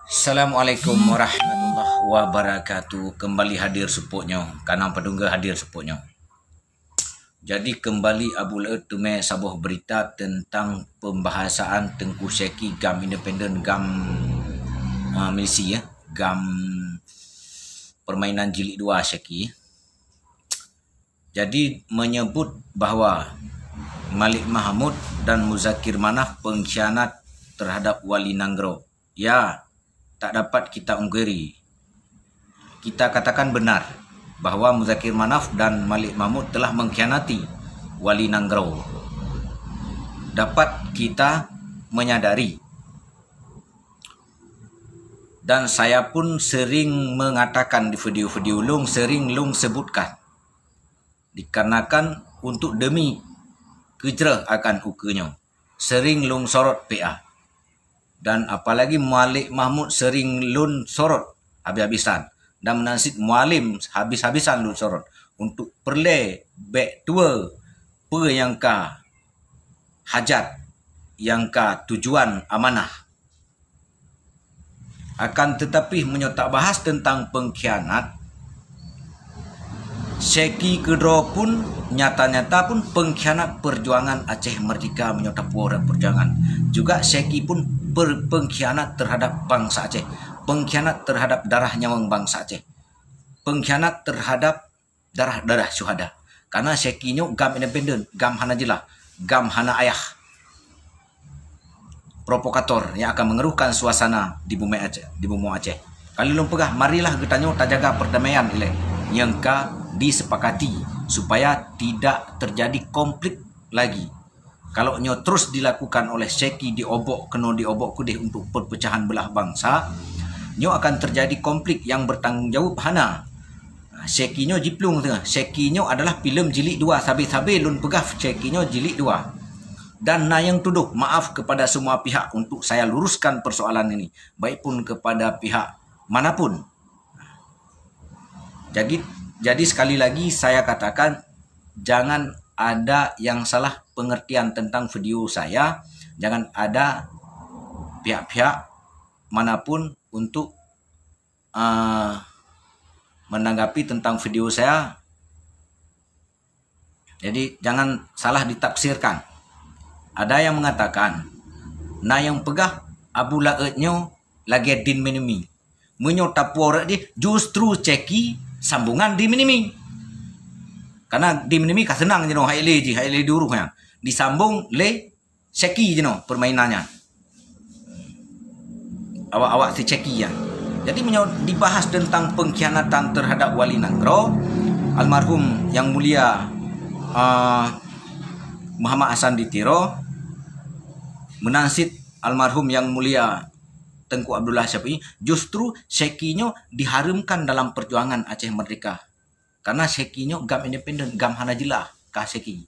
Assalamualaikum warahmatullahi wabarakatuh. Kembali hadir supportnya. Kanang Pedungga hadir supportnya. Jadi kembali Abu Laut Tume sabuh berita tentang pembahasan Tengku Syeki Gam Independen Gam Milisi ya. Gam permainan jilid 2 Syeki. Jadi menyebut bahawa Malik Mahmud dan Muzakir Manaf pengkhianat terhadap Wali Nanggro. Ya, tak dapat kita ungkiri. Kita katakan benar bahawa Muzakir Manaf dan Malik Mahmud telah mengkhianati Wali Nanggro. Dapat kita menyadari. Dan saya pun sering mengatakan di video-video sering sebutkan. Dikarenakan untuk demi kejerah akan ukanya. Sering sorot PA. Dan apalagi Malik Mahmud sering sorot habis-habisan. Dan menasib Mualim habis-habisan sorot. Untuk perle back tua per yang ka hajat, yang ka tujuan amanah. Akan tetapi menyotak bahas tentang pengkhianat, Syeki Kedro pun nyata-nyata pun pengkhianat perjuangan Aceh Merdeka menyotak puara perjuangan. Juga Syeki pun pengkhianat terhadap bangsa Aceh. Pengkhianat terhadap darah nyawang bangsa Aceh. Pengkhianat terhadap darah-darah syuhada. Karena Syekinyo gam independen, gam hana jelah, gam hana ayah. Provokator yang akan mengeruhkan suasana di bumi Aceh, di bumi Aceh. Kali belum pegah, marilah getanyo tak jaga perdamaian ile yang ka disepakati supaya tidak terjadi konflik lagi. Kalau nyo terus dilakukan oleh Syeki diobok kudih untuk perpecahan belah bangsa, nyo akan terjadi konflik yang bertanggung jawab hana. Syeki nyo jiplung tengah. Syeki nyo adalah filem jilid 2 sabi-sabi lun pegah Syeki nyo jilid 2. Dan yang tuduh, maaf kepada semua pihak untuk saya luruskan persoalan ini, baik pun kepada pihak manapun. Jadi sekali lagi saya katakan, jangan ada yang salah pengertian tentang video saya. Jangan ada pihak-pihak manapun untuk menanggapi tentang video saya. Jadi jangan salah ditafsirkan. Ada yang mengatakan, yang pegah Abu Lautnyo lagi din minimi. Menyo tapuor di justru Ceki sambungan di minimi. Karena di minimi ka senang je no haile duruhnya. Disambung le Ceki je no permainannya. Awak-awak si Ceki ya. Jadi dibahas tentang pengkhianatan terhadap Wali Nanggro, almarhum yang mulia Muhammad Hasan Ditiro, menansid almarhum yang mulia Tengku Abdullah Syafi'i. Justru Syekinyo diharumkan dalam perjuangan Aceh Merdeka. Karena Syekinyo gam independen, gam hana jelah kah Syeki.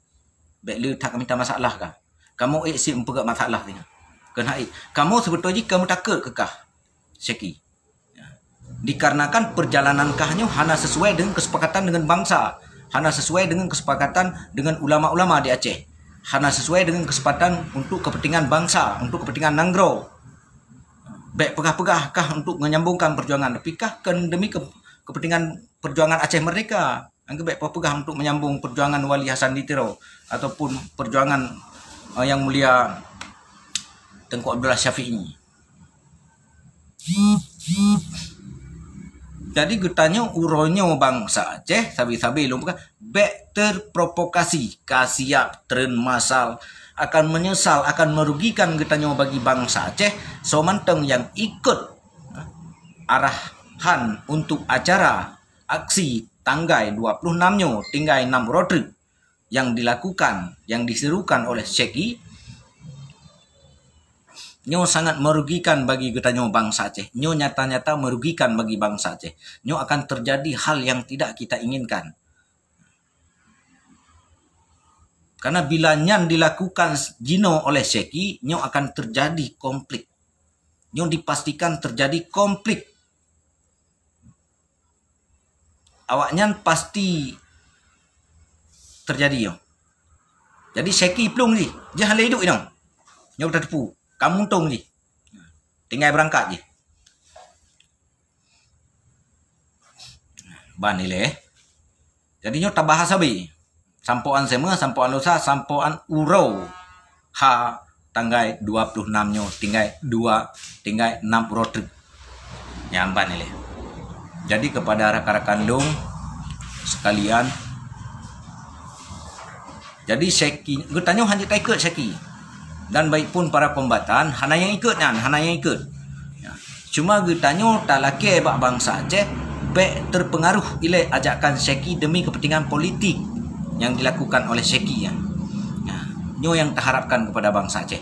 Baik lu tak minta masalah kah? Kamu si empegak masalah ni. Kena kamu sebetulnya kamu takut kekah Syeki. Dikarenakan perjalanan kahnya hana sesuai dengan kesepakatan dengan bangsa, hana sesuai dengan kesepakatan dengan ulama-ulama di Aceh, hana sesuai dengan kesempatan untuk kepentingan bangsa, untuk kepentingan Nanggro. Baik pegah-pegah kah untuk menyambungkan perjuangan, tapi kah demi kepentingan perjuangan Aceh Merdeka. Anggap baik pegah untuk menyambung perjuangan Wali Hasan Ditiro ataupun perjuangan yang mulia Tengku Abdullah Syafi'i. Jadi getanya uronyo bangsa Aceh sabi-sabi lumpur bek terprovokasi kasiap tren masal akan menyesal, akan merugikan getanya bagi bangsa Aceh somanteng yang ikut arahan untuk acara aksi tanggai 26-nyo tinggai 6 Rodrik yang dilakukan, yang diserukan oleh Syeki. Nyo sangat merugikan bagi getanya bangsa Aceh. Nyo nyata-nyata merugikan bagi bangsa Aceh. Nyo akan terjadi hal yang tidak kita inginkan. Karena bila nyan dilakukan jino oleh Syeki, nyo akan terjadi konflik. Nyo dipastikan terjadi konflik. Awak nyan pasti terjadi yo. Jadi Syeki plung ni, jangan hidup ini. Nyo tertipu. Kamu untung je. Tinggal berangkat je. Ban ile. Jadinya tak bahasa bi. Sampoan sema, sampoan losa, sampoan urau. Ha tanggai 26 nyo tinggai 2 tinggai 6 rotrek. Nyamban ile. Jadi kepada rakan-rakan dong sekalian, jadi seki, getanyo hanya tak ikut seki. Dan baik pun para kombatan, hana yang ikut kan, hana yang ikut. Ya. Cuma getanyo tak laki bak bangsa Aceh, baik terpengaruh ile ajakan seki demi kepentingan politik yang dilakukan oleh seki ya. Ya. Nyo yang terharapkan kepada bangsa Aceh.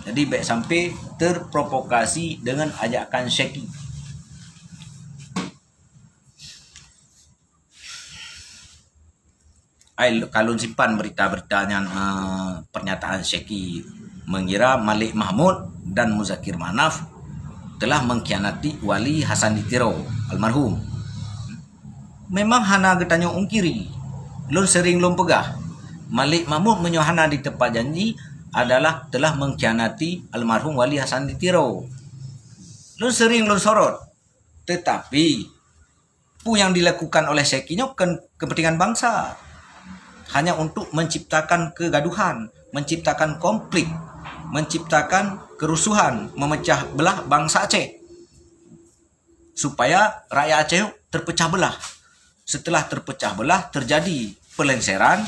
Jadi baik sampai terprovokasi dengan ajakan seki. Kalau simpan berita-beritanya pernyataan Syeki mengira Malik Mahmud dan Muzakir Manaf telah mengkhianati Wali Hasanditiro almarhum. Memang hana getanyo ungkiri. Lun sering lun pegah. Malik Mahmud menyohana di tempat janji adalah telah mengkhianati almarhum Wali Hasanditiro. Lun sering lun sorot. Tetapi yang dilakukan oleh Syekinyo kepentingan bangsa. Hanya untuk menciptakan kegaduhan, menciptakan konflik, menciptakan kerusuhan, memecah belah bangsa Aceh. Supaya rakyat Aceh terpecah belah. Setelah terpecah belah, terjadi pelenseran,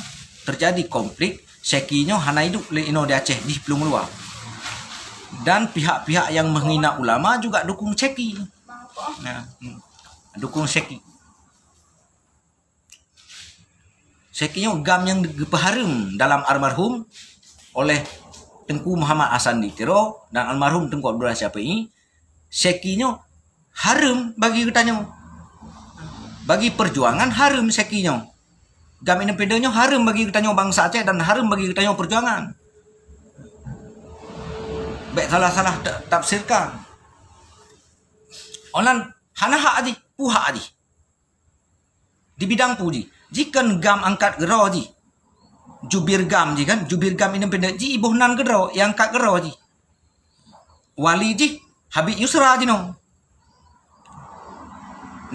terjadi konflik, Syekinyo hana hidup le ino di Aceh di pelung luar. Dan pihak-pihak yang menghina ulama juga dukung Syeki. Nah, dukung Syeki. Syekinyo gam yang dipeharum dalam almarhum oleh Tengku Muhammad Hasanditiro dan almarhum Tengku Abdullah Syafi'i. Syekinyo harum bagi getanyo. Bagi perjuangan harum Syekinyo. Gam independenyo harum bagi getanyo bangsa Aceh dan harum bagi getanyo perjuangan. Baik salah-salah tafsirkan. Onan hana hak adi, puha adi. Di bidang puji. Jika gam angkat gero ji. Jubir gam ji kan. Jubir gam independen ji ibuh nan gero. Yang angkat gero ji. Wali ji. Habib Yusra ji no.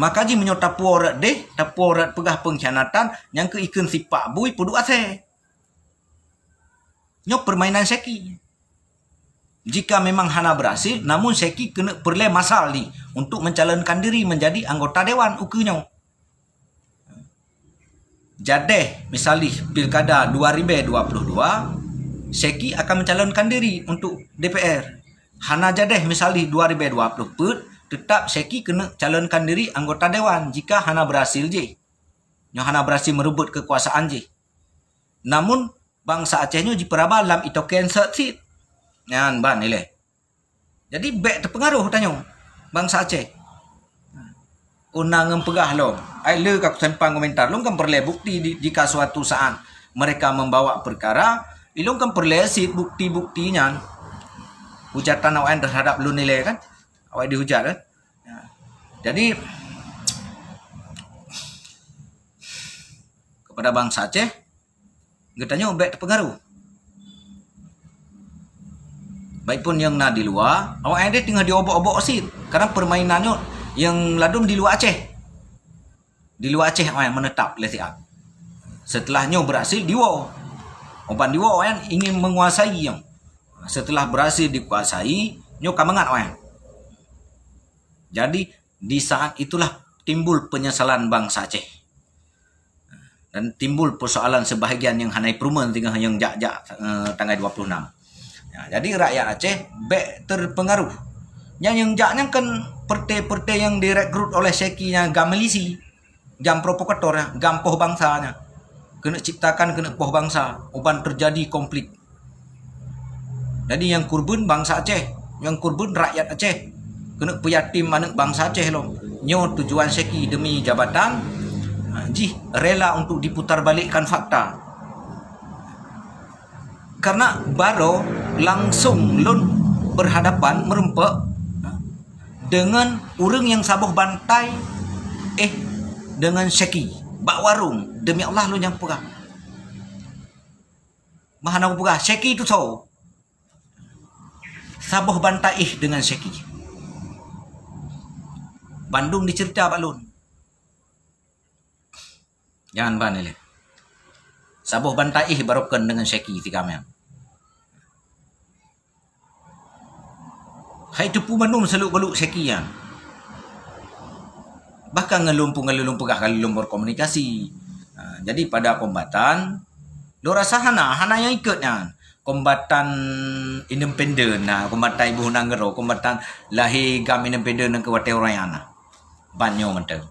Maka ji menyo tapuorat deh. Tapuorat pegah pengkhianatan. Yang ke ikan sipak bui pudu ase. Nyo permainan Syeki. Jika memang hana berhasil. Namun Syeki kena perle masal ni. Untuk mencalonkan diri menjadi anggota dewan ukunyo. Jadi, misalnya Pilkada 2022, Syeki akan mencalonkan diri untuk DPR. Hana jadeh misalnya 2020 pun, tetap Syeki kena calonkan diri anggota dewan jika hana berhasil je. Yang hana berhasil merebut kekuasaan je. Namun, bangsa Acehnya jiperaba dalam itu cancel seat. Yan, ban nilai. Jadi, baik terpengaruh tanya bangsa Aceh. Unang pegah lo. Ai le kak sempang komentar lo kan perle bukti jika suatu saat mereka membawa perkara, ilong kan perle si bukti-buktinya. Hujatan awan terhadap lu nilai kan? Awak dihujat kan? Ya. Jadi kepada bangsa Aceh getanya baik terpengaruh. Baik pun yang na di luar, awak ada tinggal diobok-obok sit. Karena permainannya yang ladum di luar Aceh. Di luar Aceh yang menetap lesiak. Setelahnya berhasil diwo. Oban diwo yang ingin menguasai yang. Setelah berhasil dikuasai, nyo kamangat orang. Jadi di saat itulah timbul penyesalan bangsa Aceh. Dan timbul persoalan sebahagian yang hanai perumahan tinggal yang jak-jak tanggal 26. Ya, jadi rakyat Aceh baik terpengaruh. Yang jaknya kan partai-partai yang direkrut oleh Syekinya gam milisi, gam provokator, gam poh bangsanya. Kena ciptakan kena poh bangsa, oban terjadi konflik. Jadi yang kurban bangsa Aceh, yang kurban rakyat Aceh. Kena peyatim anak bangsa Aceh lo. Nyo tujuan Syeki demi jabatan, ji rela untuk diputar balikkan fakta. Karena baru langsung lun berhadapan merempek dengan orang yang sabuh bantai dengan Syeki bak warung demi Allah lu yang pegah mahana pegah Syeki itu so sabuh bantai dengan Syeki. Bandung dicerita Pak Lun Jangan ban ini. Sabuh bantai barukan dengan Syeki ti kami. Hai tepu manum seluk beluk Syeki yang. Bahkan ngelumpu kah kalau berkomunikasi. Jadi pada kombatan, lo rasa hana yang ikutnya. Kombatan independen, kombatan ibu nanggero, kombatan lahir gam independen dan kewate orang yang banyo mentang.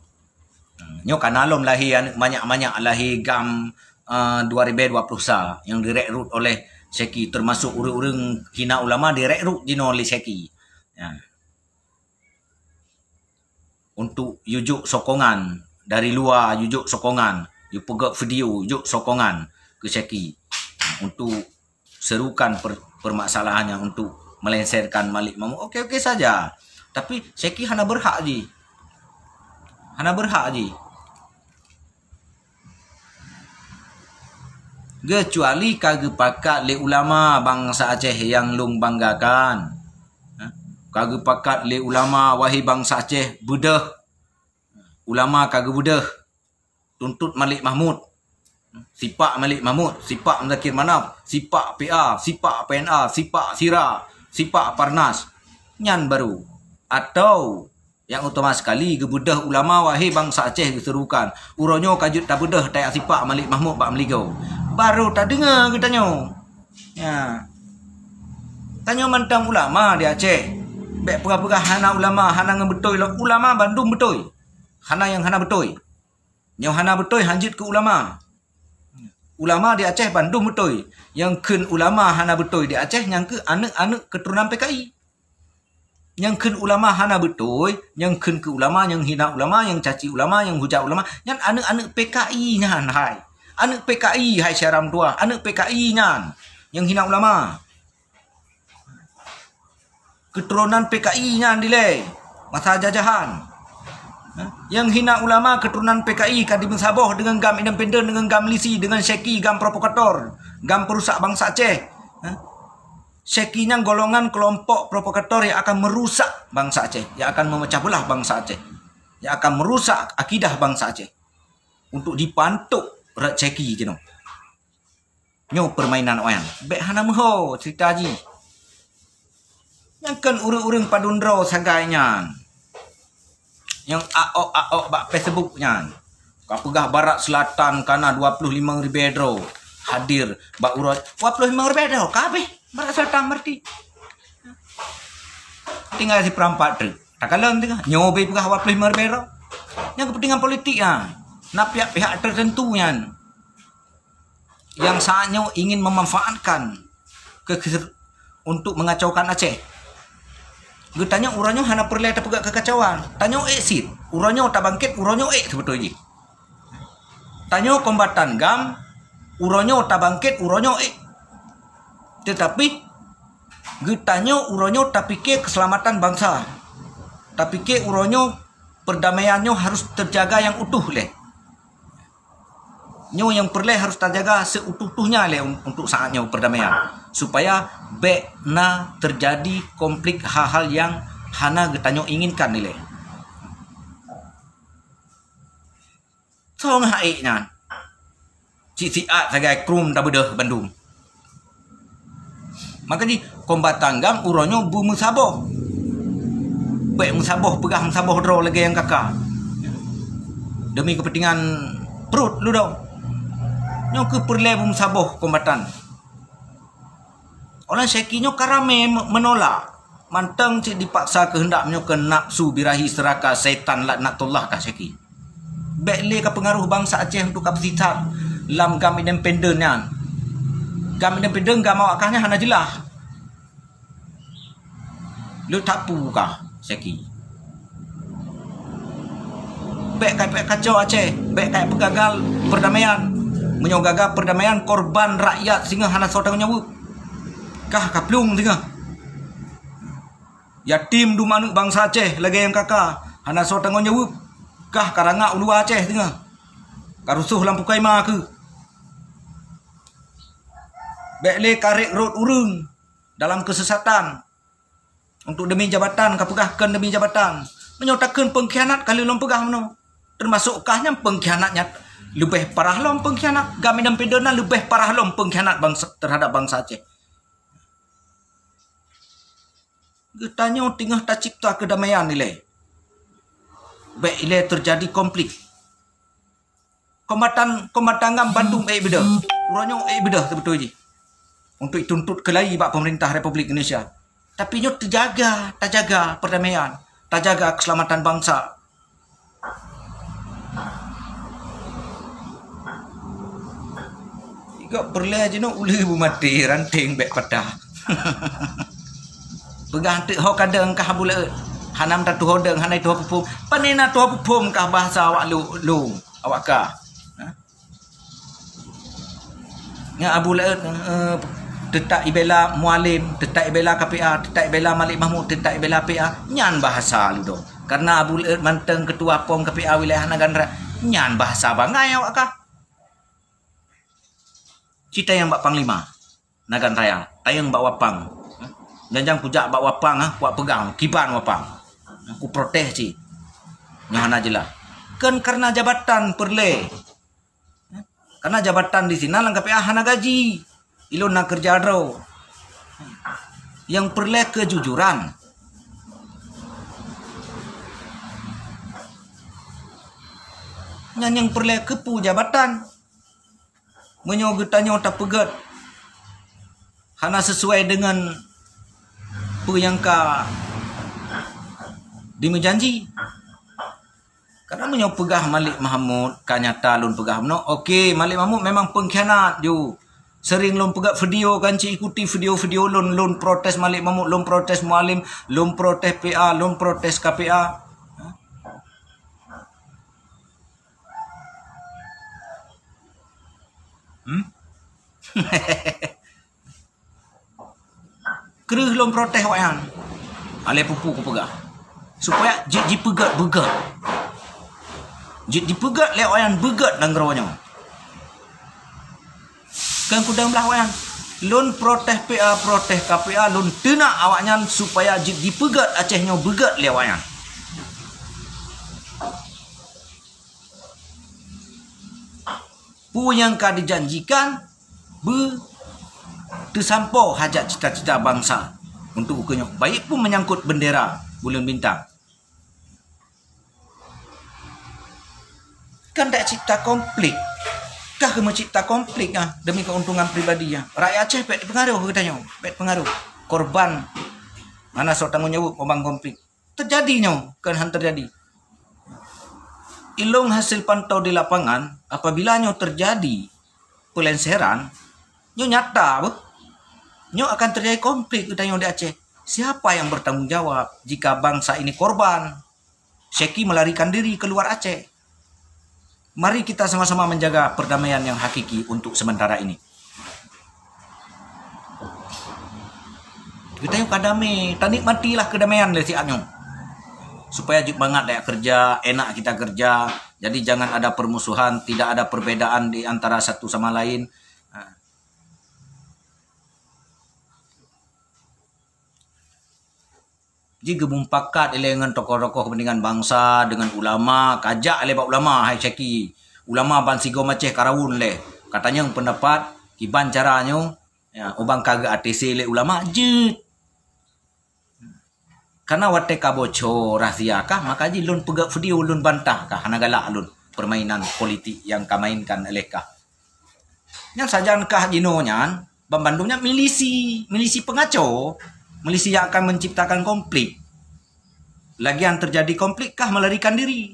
Nyo kanalom lahir banyak lahir gam 2020 yang direkrut oleh Syeki, termasuk urang-urang hina ulama direkrut dino oleh Syeki. Ya. Untuk yujuk sokongan dari luar, yujuk sokongan, you pegak video, yujuk sokongan ke Syeki untuk serukan permasalahannya untuk melengsarkan Malik Mahmud. Okey saja. Tapi Syeki hana berhak je. Kecuali kagak pakat le ulama bangsa Aceh yang lung banggakan. Kagak pakat le ulama wahai bangsa Aceh budah. Ulama kagak budah. Tuntut Malik Mahmud. Sipak Malik Mahmud, sipak Menzakir Manaf, sipak PA, sipak PNA, sipak Sira, sipak Parnas. Nyan baru. Atau yang utama sekali gebudah ulama wahai bangsa Aceh keserukan. Uronyo kajut tak budah tak sipak Malik Mahmud bak meligau. Baru tak dengar kita nyo. Ya. Tanya mantang ulama di Aceh. Bek pura-pura hana ulama, hana ngebetoi ulama Bandung betoi. Hana yang hana betoi. Yang hana betoi hanjit ke ulama. Ulama di Aceh Bandung betoi. Yang ken ulama hana betoi di Aceh yang ke anak-anak keturunan PKI. Yang ken ulama hana betoi, yang ken ke ulama, yang hina ulama, yang caci ulama, yang hujat ulama, yang anak-anak PKI nyan hai. Anak PKI hai Syaram tua, anak PKI nyan yang hina ulama. Keturunan PKI nyan dile masa jajahan. Yang hina ulama keturunan PKI Kadim Saboh dengan gam independen, dengan gam lisi, dengan Syeki, gam provokator, gam perusak bangsa Aceh. Syekinya golongan kelompok provokator yang akan merusak bangsa Aceh, yang akan memecah belah bangsa Aceh, yang akan merusak akidah bangsa Aceh untuk dipantuk rat Syeki je no. Nyo permainan oyan. Bek hana meho cerita ji. Yang kan urang-urang padundro sagainya. Yang aok bak Facebooknya. Kapegah barat selatan kana 25.000 hadir bak urat 25.000 kabeh barat selatan berarti. Tinggal si perampat tu. Tak kalah tengah nyobe pegah 25.000. Yang kepentingan politik nak pihak tertentu yang saatnya ingin memanfaatkan untuk mengacaukan Aceh. Gue tanya uranyo hana perlu ada pegak kekacauan. Tanya exit, uranyo tak bangkit, uranyo sebetulnya. Tanya kombatan gam, uranyo tak bangkit, uranyo Tetapi gue tanya uranyo tak pikir keselamatan bangsa. Tak pikir uranyo perdamaiannya harus terjaga yang utuh leh. Nyo yang perlu harus terjaga seutuh-utuhnya leh untuk saatnya perdamaian supaya na terjadi konflik hal-hal yang hana getanyo inginkan nilai. So ngaiknya ciciat sebagai krum tak bedah Bandung. Maka di kombatan gam uronyo bu musaboh. Baik musaboh pegah musaboh draw lagi yang kakak. Demi kepentingan perut lu dong. Nyo ke perle musaboh kombatan. Orang Syekinyo karame menolak. Mantang cik dipaksa kehendaknya ke nafsu birahi seraka setan laknatullah kah Syeki. Bekle ke pengaruh bangsa Aceh untuk kapasitas lam gam independen yan. Gam independen gam awakahnya hana jelah. Lu tapu kah Syeki. Bek kai kacau Aceh, bek kai pegagal perdamaian. Menyogaga perdamaian korban rakyat sehingga hana sotang nyawa. Kah kaplung sehingga. Yatim du manuk bangsa Aceh lagi yang kakak hana sotang nyawa. Kah karanga ulua Aceh sehingga. Karusuh lampu kaima ke. Bekle karek rot urung dalam kesesatan. Untuk demi jabatan, kapegahkan demi jabatan. Menyotakan pengkhianat kali long pegah meno. Termasuk kahnya pengkhianatnya lebih parah lom pengkhianat gam independen lebih parah lom pengkhianat bangsa terhadap bangsa Aceh. Getanya tengah tak cipta kedamaian nilai. Baik ile terjadi konflik. Kombatan gam Bandung beda. Urangnya beda betul je. Untuk dituntut kelai bak pemerintah Republik Indonesia. Tapi nyo terjaga, tak jaga perdamaian, tak jaga keselamatan bangsa. Iga perle je no uli bu mati ranting bek padah. Begantik ho kadang kah bula hanam ta tu hodeng hanai tu pupum. Panena tu pupum kah bahasa awak lu awak kah. Nya abula tetak ibela mualim, tetak ibela KPA, tetak ibela Malik Mahmud, tetak ibela PA, nyan bahasa lu do. Karena Abu Manteng ketua POM KPA wilayah Nagandra, nyan bahasa bangai awak kah? Cita yang bak Panglima Nagan Raya, tayang bak Wapang. Janjang pujak bak Wapang kuat pegang kiban Wapang. Aku protes si. Nyahana jelah. Kan karena jabatan perle. Karena jabatan di sini lang KPA hana gaji. Ilon nak kerja ro. Yang perlu kejujuran. Yang perlu kepu jabatan. Menyogetannya tak pegat. Hana sesuai dengan apa yang ka dimenjanji. Karena menyo pegah Malik Mahmud kanyata lun pegah no. Okey, Malik Mahmud memang pengkhianat ju. Sering lom pegak video kan cik ikuti video-video lon protes Malik Mahmud, lon protes Mualim, lon protes PA, lon protes KPA. Kerih lom protes wayan. Ale pupu ku pegak. Supaya ji pegat begat. Ji dipegat le wayan begat nang geronya. Kan kudang belah wayan. Lun protes PA, protes KPA, lun tenak awaknya supaya dipegat Acehnya begat le wayan. Pu yang ka dijanjikan tersampau hajat cita-cita bangsa untuk ukenya. Baik pun menyangkut bendera bulan bintang. Kan tak cipta konflik. Kah mencipta konflik demi keuntungan pribadi rakyat Aceh pek pengaruh katanya, pek pengaruh korban mana sok tanggung jawab obang konflik terjadinya kan terjadi. Ilung hasil pantau di lapangan apabila nyo terjadi pelenseran nyo nyata nyo akan terjadi konflik katanya di Aceh. Siapa yang bertanggung jawab jika bangsa ini korban? Syeki melarikan diri keluar Aceh. Mari kita sama-sama menjaga perdamaian yang hakiki untuk sementara ini. Kita yuk kadame, nikmatilah kedamaian le siaknya. Supaya juk banget daya kerja, enak kita kerja. Jadi jangan ada permusuhan, tidak ada perbedaan di antara satu sama lain. Jika bumpakat dengan tokoh-tokoh kepentingan bangsa dengan ulama, kajak le ulama hai Syeki. Ulama ban sigo Aceh Karawun le. Katanya yang pendapat kiban caranya ubang kagak ATC le ulama je. Karena wate kaboco rahsia kah maka ji lun pegak video lun bantah kah hana galak lun permainan politik yang kamainkan oleh kah. Yang sajan kah jinonya Bandungnya milisi pengacau. Milisi yang akan menciptakan konflik. Lagi yang terjadi konflik kah melarikan diri.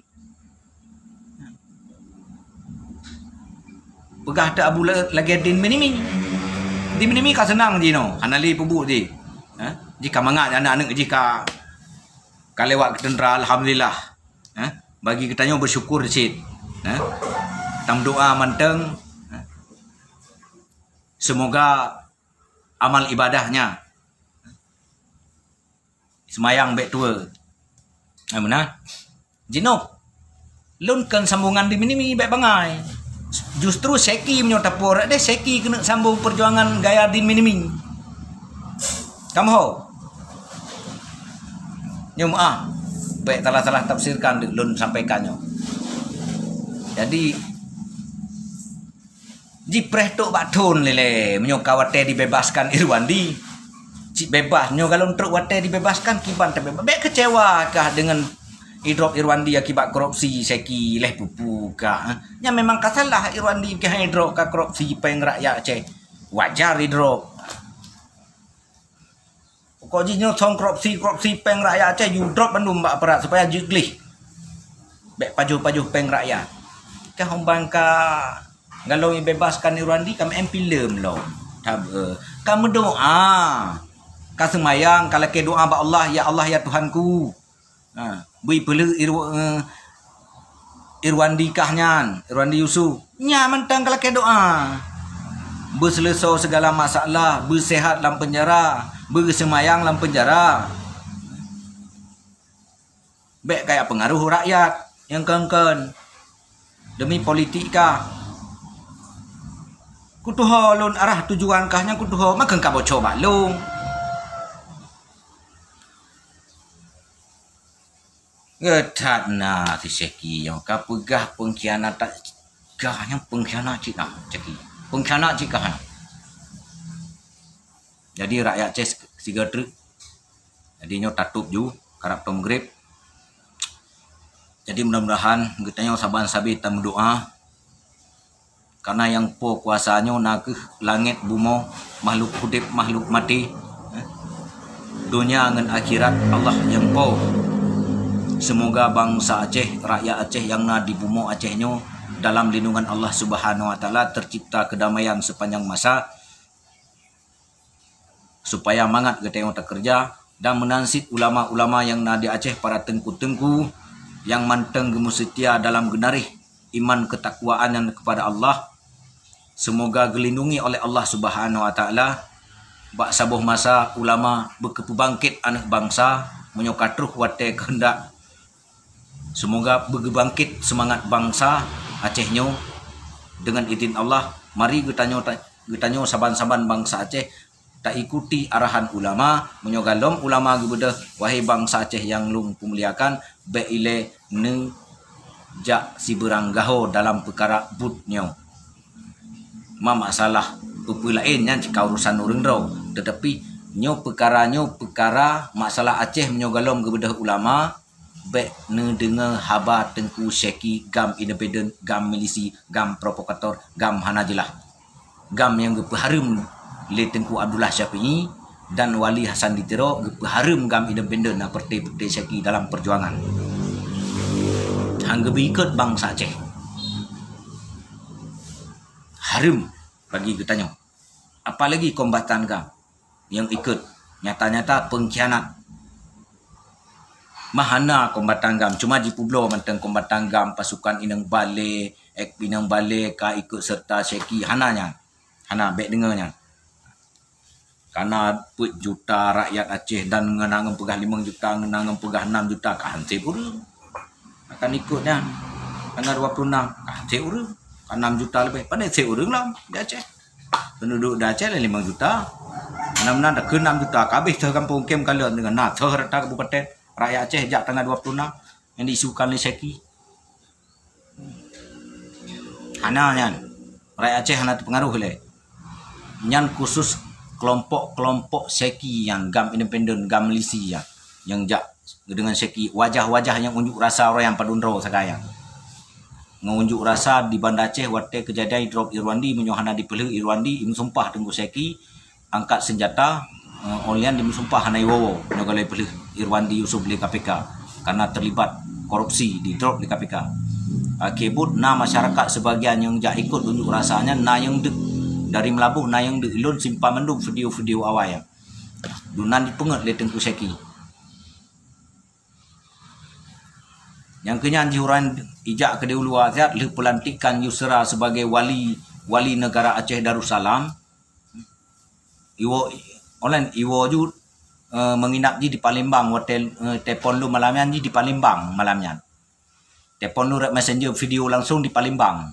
Pegah tak abu lagi din minimi. Di minimi kah senang jino. Hanali pubuk di. Jika mangat anak-anak jika kalewat ketendera alhamdulillah. Bagi kitanya bersyukur cik. Tam doa manteng. Semoga amal ibadahnya semayang bek tua. Benar. Jino. Lun kan sambungan di minimi bek bangai. Justru Syeki menyotapur. Ada Syeki kena sambung perjuangan gaya di minimi. Kamu ho. Nyum bek salah-salah tafsirkan lun sampaikannya. Jadi Jipreh tok batun lele. Menyo kawate dibebaskan Irwandi. Cik bebas. Menyo kalau truk wate dibebaskan kiban terbebas. Bek kecewa kah dengan hidrop Irwandi akibat korupsi seki leh pupu kah? Ya memang kasalah Irwandi ke hidrop ka korupsi peng rakyat Aceh. Wajar hidrop. Kau jinyo song korupsi peng rakyat Aceh you drop bandum mbak perat supaya juglih. Bek paju peng rakyat. Kah hombang ka kalau bebaskan Irwandi kami empilem lo. Kamu doa. Ka semayang kalau ke doa ba Allah ya Tuhanku. Bui pelu Irwandi kahnyan, Irwandi Yusuf. Nya mentang kalau ke doa. Berselesai segala masalah, bersehat dalam penjara, bersemayang dalam penjara. Bek kayak pengaruh rakyat yang kengken demi politika. Kutuho lon arah tujuan kahnya kutuho makan ka bocor balung. Getat na si Seki yang ka pegah pengkhianat kah yang pengkhianat cik Seki. Pengkhianat cik kah. Jadi rakyat Aceh siga truk. Jadi nyo tatup ju karap tom grip. Jadi mudah-mudahan getanya saban sabi tam doa. Karena yang po kuasanya nak langit bumo makhluk hidup makhluk mati. Dunia dengan akhirat Allah yang po. Semoga bangsa Aceh, rakyat Aceh yang na di bumo Acehnya dalam lindungan Allah Subhanahu wa taala tercipta kedamaian sepanjang masa. Supaya mangat getayong tak kerja dan menansit ulama-ulama yang na di Aceh para tengku-tengku yang manteng gemu setia dalam genarih iman ketakwaan kepada Allah. Semoga gelindungi oleh Allah Subhanahu wa taala. Bak sabuh masa ulama berkebangkit anak bangsa menyokatruh wate kehendak. Semoga berbangkit semangat bangsa Acehnya dengan izin Allah. Mari getanyo saban-saban bangsa Aceh tak ikuti arahan ulama menyogalom ulama gebedah wahai bangsa Aceh yang lung pemuliakan beile ne jak si beranggaho dalam perkara butnyo. Ma masalah upu lain yang jika urusan urang raw tetapi nyo perkara masalah Aceh menyogalom gebedah ulama be ne dengar haba tengku Seki gam independen gam milisi gam provokator gam hanajilah gam yang gepeharum le tengku Abdullah Syafi'i dan Wali Hasan Ditiro gepeharum gam independen na partai Seki dalam perjuangan hangga berikut bangsa Aceh harum bagi getanyo apalagi kombatan gam yang ikut nyata-nyata pengkhianat. Mahana kombatan gam cuma di Pulau manteng kombatan gam pasukan inang bale inang bale ka ikut serta Seki hana bek dengarnya karena put juta rakyat Aceh dan ngenangan pegah 5 juta ngenangan pegah 6 juta ka hansip urang akan ikutnya tanggal 26 ka hansip urang ka 6 juta lebih pandai se urang lah di Aceh penduduk di Aceh 5 juta enam dah ke 6 juta kabeh teh kampung kem kalian dengan nah teh rata kabupaten rakyat Aceh jak tanggal 26 yang diisukan oleh Seki. Hana nyan. Rakyat Aceh hana terpengaruh le. Nyan khusus kelompok-kelompok Seki yang gam independen, gam milisi yang jak dengan Seki wajah-wajah yang unjuk rasa orang yang padunro sakaya. Ngunjuk rasa di Banda Aceh wate kejadian drop Irwandi menyohana dipelih Irwandi im sumpah tengku Seki angkat senjata olian dimusumpah hanai wowo nyogalai pelih Irwandi Yusuf di KPK karena terlibat korupsi di drop di KPK. Kebut na masyarakat sebagian yang jak ikut unjuk rasanya na yang dari Melabuh na yang ilun simpah mendung video-video awal ya. Dunan dipengat le tengku Seki. Yang kenyan jihuran ijak ke dahulu azat le pelantikan Yusra sebagai wali negara Aceh Darussalam. Iwo ju menginap di Palembang hotel telefon lu malamnya di Palembang malamnya. Telefon lu messenger video langsung di Palembang.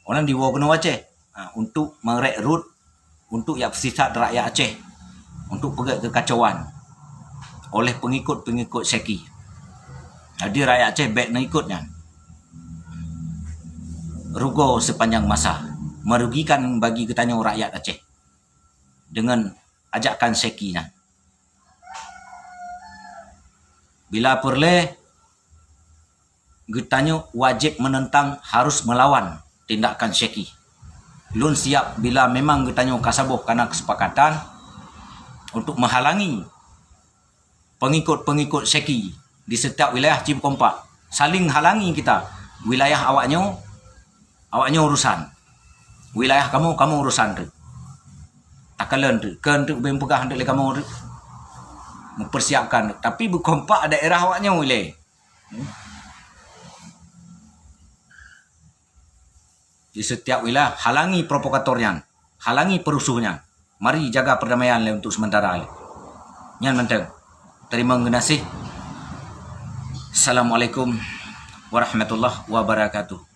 Orang di kena Aceh untuk merekrut untuk yang sisa rakyat Aceh untuk pergi kekacauan oleh pengikut-pengikut Seki. Jadi rakyat Aceh baik nak ikutnya. Rugo sepanjang masa. merugikan bagi katanya rakyat Aceh dengan ajakan sekinya. Bila perlu katanya wajib menentang, harus melawan tindakan Seki. Lun siap bila memang katanya kasabuh karena kesepakatan untuk menghalangi pengikut-pengikut Seki di setiap wilayah Cikompak. Saling halangi kita. Wilayah awaknya urusan. Wilayah kamu urusan tu. Takalan tu. Kan tu bempegah untuk kamu tu. Mempersiapkan. Tapi berkompak daerah awaknya wilayah. Di setiap wilayah halangi provokatornya, halangi perusuhnya. Mari jaga perdamaian untuk sementara. Nyan menteng. Terima kasih. Assalamualaikum warahmatullahi wabarakatuh.